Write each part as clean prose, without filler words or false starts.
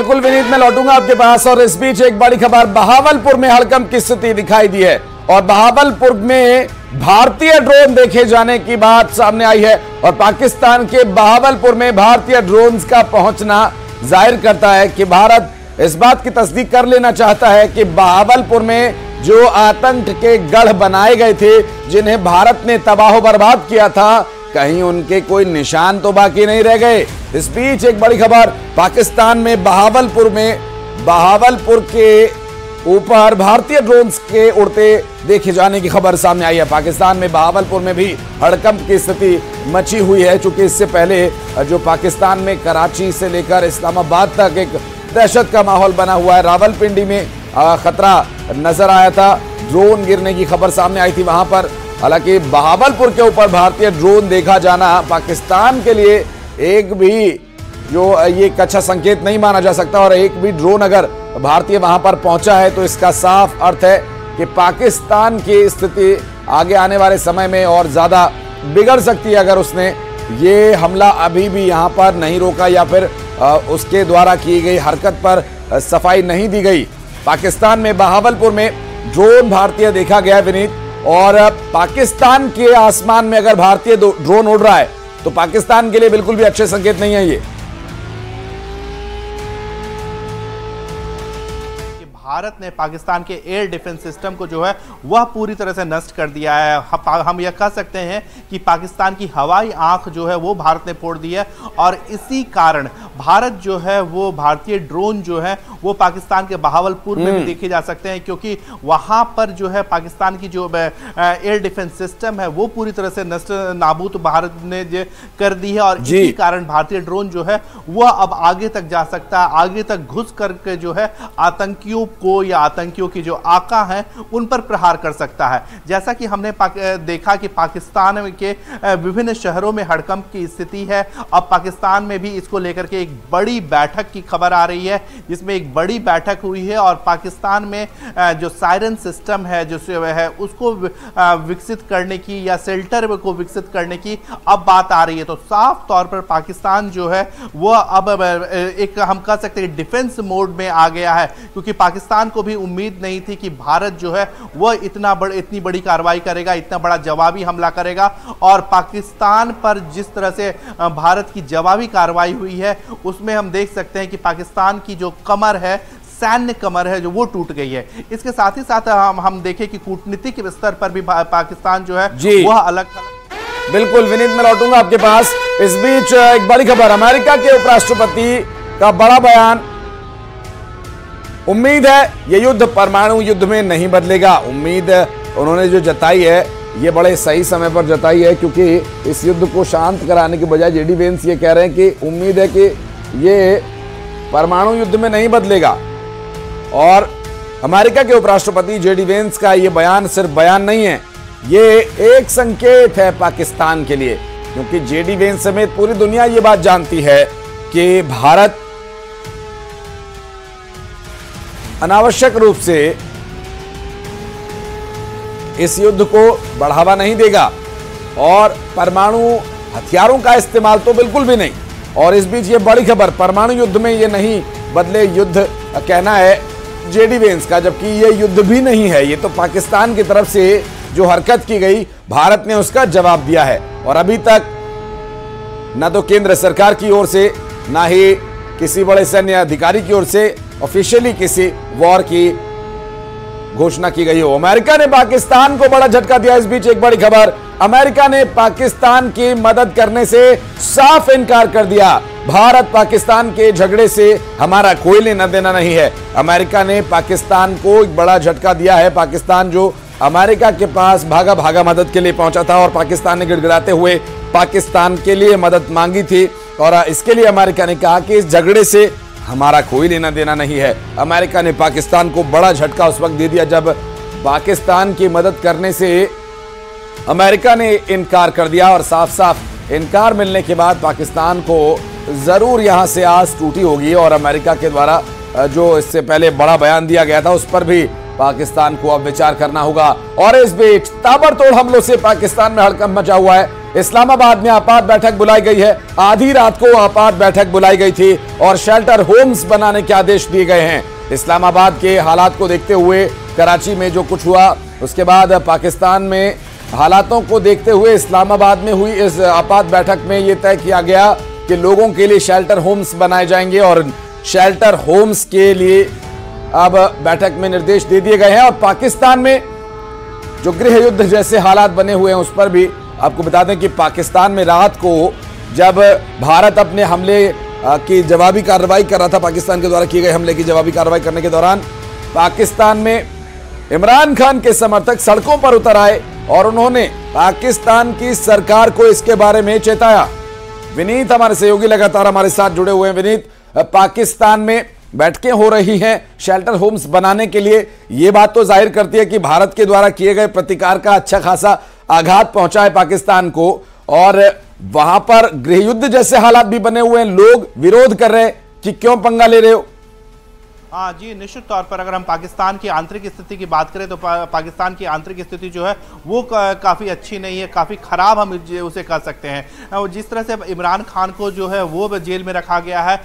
बिल्कुल विनीत, मैं लौटूंगा आपके पास। और इस बीच एक बड़ी खबर, बहावलपुर में हड़कंप की स्थिति दिखाई दी है और बहावलपुर में भारतीय ड्रोन देखे जाने की बात सामने आई है और पाकिस्तान के बहावलपुर में भारतीय ड्रोन्स का पहुंचना जाहिर करता है कि भारत इस बात की तस्दीक कर लेना चाहता है कि बहावलपुर में जो आतंक के गढ़ बनाए गए थे, जिन्हें भारत ने तबाह बर्बाद किया था, कहीं उनके कोई निशान तो बाकी नहीं रह गए। इस बीच एक बड़ी खबर, पाकिस्तान में बहावलपुर के ऊपर भारतीय ड्रोन्स के उड़ते देखे जाने की खबर सामने आई है। पाकिस्तान में बहावलपुर में भी हड़कंप की स्थिति मची हुई है, चूंकि इससे पहले जो पाकिस्तान में कराची से लेकर इस्लामाबाद तक एक दहशत का माहौल बना हुआ है। रावलपिंडी में खतरा नजर आया था, ड्रोन गिरने की खबर सामने आई थी वहां पर। हालांकि बहावलपुर के ऊपर भारतीय ड्रोन देखा जाना पाकिस्तान के लिए एक भी ये एक अच्छा संकेत नहीं माना जा सकता। और एक भी ड्रोन अगर भारतीय वहां पर पहुंचा है तो इसका साफ अर्थ है कि पाकिस्तान की स्थिति आगे आने वाले समय में और ज्यादा बिगड़ सकती है अगर उसने ये हमला अभी भी यहां पर नहीं रोका या फिर उसके द्वारा की गई हरकत पर सफाई नहीं दी गई। पाकिस्तान में बहावलपुर में ड्रोन भारतीय देखा गया है विनीत, और पाकिस्तान के आसमान में अगर भारतीय ड्रोन उड़ रहा है तो पाकिस्तान के लिए बिल्कुल भी अच्छे संकेत नहीं है ये। भारत ने पाकिस्तान के एयर डिफेंस सिस्टम को जो है वह पूरी तरह से नष्ट कर दिया है। हम यह कह सकते हैं कि पाकिस्तान की हवाई आंख जो है वो भारत ने फोड़ दी है और इसी कारण भारत जो है वो भारतीय ड्रोन जो है वो पाकिस्तान के बहावलपुर में भी देखे जा सकते हैं, क्योंकि वहां पर जो है पाकिस्तान की जो एयर डिफेंस सिस्टम है वो पूरी तरह से नष्ट नाबूद भारत ने कर दी है। और इसी कारण भारतीय ड्रोन जो है वह अब आगे तक जा सकता है, आगे तक घुस करके जो है आतंकियों को या आतंकियों की जो आका हैं उन पर प्रहार कर सकता है। जैसा कि हमने देखा कि पाकिस्तान के विभिन्न शहरों में हड़कंप की स्थिति है। अब पाकिस्तान में भी इसको लेकर के एक बड़ी बैठक की खबर आ रही है, जिसमें एक बड़ी बैठक हुई है और पाकिस्तान में जो सायरन सिस्टम है जो है उसको विकसित करने की या शेल्टर को विकसित करने की अब बात आ रही है। तो साफ तौर पर पाकिस्तान जो है वह अब एक हम कह सकते हैं डिफेंस मोड में आ गया है, क्योंकि पाकिस्तान को भी उम्मीद नहीं थी कि भारत जो है वह इतनी बड़ी कार्रवाई करेगा, इतना बड़ा जवाबी हमला करेगा। और पाकिस्तान पर जिस तरह से भारत की जवाबी कार्रवाई हुई है उसमें हम देख सकते हैं कि पाकिस्तान की जो कमर है, सैन्य कमर है, जो वो टूट गई है। इसके साथ ही साथ हम देखें कि कूटनीतिक स्तर पर भी पाकिस्तान जो है वह अलग थलग। बिल्कुल विनीत, मैं लौटूंगा आपके पास। इस बीच एक बड़ी खबर, अमेरिका के उपराष्ट्रपति का बड़ा बयान, उम्मीद है ये युद्ध परमाणु युद्ध में नहीं बदलेगा। उम्मीद उन्होंने जो जताई है ये बड़े सही समय पर जताई है, क्योंकि इस युद्ध को शांत कराने के बजाय जेडी वेंस ये कह रहे हैं कि उम्मीद है कि ये परमाणु युद्ध में नहीं बदलेगा। और अमेरिका के उपराष्ट्रपति जेडी वेंस का ये बयान सिर्फ बयान नहीं है, ये एक संकेत है पाकिस्तान के लिए, क्योंकि जेडी वेंस समेत पूरी दुनिया ये बात जानती है कि भारत अनावश्यक रूप से इस युद्ध को बढ़ावा नहीं देगा और परमाणु हथियारों का इस्तेमाल तो बिल्कुल भी नहीं। और इस बीच ये बड़ी खबर, परमाणु युद्ध में ये नहीं बदले युद्ध कहना है जेडी वेंस का, जबकि ये युद्ध भी नहीं है, ये तो पाकिस्तान की तरफ से जो हरकत की गई भारत ने उसका जवाब दिया है। और अभी तक ना तो केंद्र सरकार की ओर से ना ही किसी बड़े सैन्य अधिकारी की ओर से ऑफिशियली किसी वॉर की घोषणा की गई हो। अमेरिका ने पाकिस्तान को बड़ा झटका दिया। इस बीच एक बड़ी खबर, अमेरिका ने पाकिस्तान की मदद करने से साफ इनकार कर दिया। भारत पाकिस्तान के झगड़े से हमारा कोई लेना देना नहीं है। अमेरिका ने पाकिस्तान को एक बड़ा झटका दिया है। पाकिस्तान जो अमेरिका के पास भागा भागा मदद के लिए पहुंचा था और पाकिस्तान ने गिड़गिड़ाते हुए पाकिस्तान के लिए मदद मांगी थी, और इसके लिए अमेरिका ने कहा कि इस झगड़े से हमारा कोई लेना देना नहीं है। अमेरिका ने पाकिस्तान को बड़ा झटका उस वक्त दे दिया जब पाकिस्तान की मदद करने से अमेरिका ने इनकार कर दिया, और साफ साफ इनकार मिलने के बाद पाकिस्तान को जरूर यहां से आस टूटी होगी और अमेरिका के द्वारा जो इससे पहले बड़ा बयान दिया गया था उस पर भी पाकिस्तान को अब विचार करना होगा। और इस बीच ताबड़तोड़ हमलों से पाकिस्तान में हड़कंप मचा हुआ है। इस्लामाबाद में आपात बैठक बुलाई गई है। आधी रात को आपात बैठक बुलाई गई थी और शेल्टर होम्स बनाने के आदेश दिए गए हैं। इस्लामाबाद के हालात को देखते हुए, कराची में जो कुछ हुआ, उसके बाद पाकिस्तान में हालातों को देखते हुए इस्लामाबाद में हुई इस आपात बैठक में यह तय किया गया कि लोगों के लिए शेल्टर होम्स बनाए जाएंगे और शेल्टर होम्स के लिए अब बैठक में निर्देश दे दिए गए हैं। और पाकिस्तान में जो गृह युद्ध जैसे हालात बने हुए हैं उस पर भी आपको बता दें कि पाकिस्तान में रात को जब भारत अपने हमले की जवाबी कार्रवाई कर रहा था, पाकिस्तान के द्वारा किए गए हमले की जवाबी कार्रवाई करने के दौरान पाकिस्तान में इमरान खान के समर्थक सड़कों पर उतर आए और उन्होंने पाकिस्तान की सरकार को इसके बारे में चेताया। विनीत हमारे सहयोगी लगातार हमारे साथ जुड़े हुए हैं। विनीत, पाकिस्तान में बैठकें हो रही हैं शेल्टर होम्स बनाने के लिए, यह बात तो जाहिर करती है कि भारत के द्वारा किए गए प्रतिकार का अच्छा खासा आघात पहुंचा है पाकिस्तान को, और वहां पर गृह युद्ध जैसे हालात भी बने हुए हैं। लोग विरोध कर रहे हैं कि क्यों पंगा ले रहे हो। हाँ जी, निश्चित तौर पर अगर हम पाकिस्तान की आंतरिक स्थिति की बात करें तो पाकिस्तान की आंतरिक स्थिति जो है वो काफ़ी अच्छी नहीं है, काफ़ी ख़राब हम उसे कह सकते हैं। जिस तरह से इमरान खान को जो है वो जेल में रखा गया है,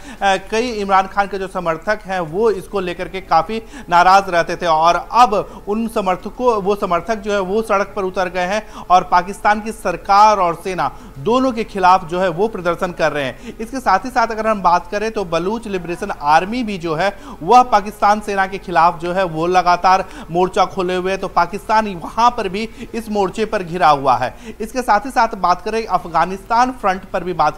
कई इमरान खान के जो समर्थक हैं वो इसको लेकर के काफ़ी नाराज़ रहते थे और अब उन समर्थक जो है वो सड़क पर उतर गए हैं और पाकिस्तान की सरकार और सेना दोनों के खिलाफ जो है वो प्रदर्शन कर रहे हैं। इसके साथ ही साथ अगर हम बात करें तो बलूच लिबरेशन आर्मी भी जो है वह पाकिस्तान सेना के खिलाफ जो है वो लगातार मोर्चा खोले हुए हैं, तो पाकिस्तान वहां पर भी इस मोर्चे पर घिरा हुआ है। इसके साथ ही साथ बात करें अफगानिस्तान फ्रंट पर भी बात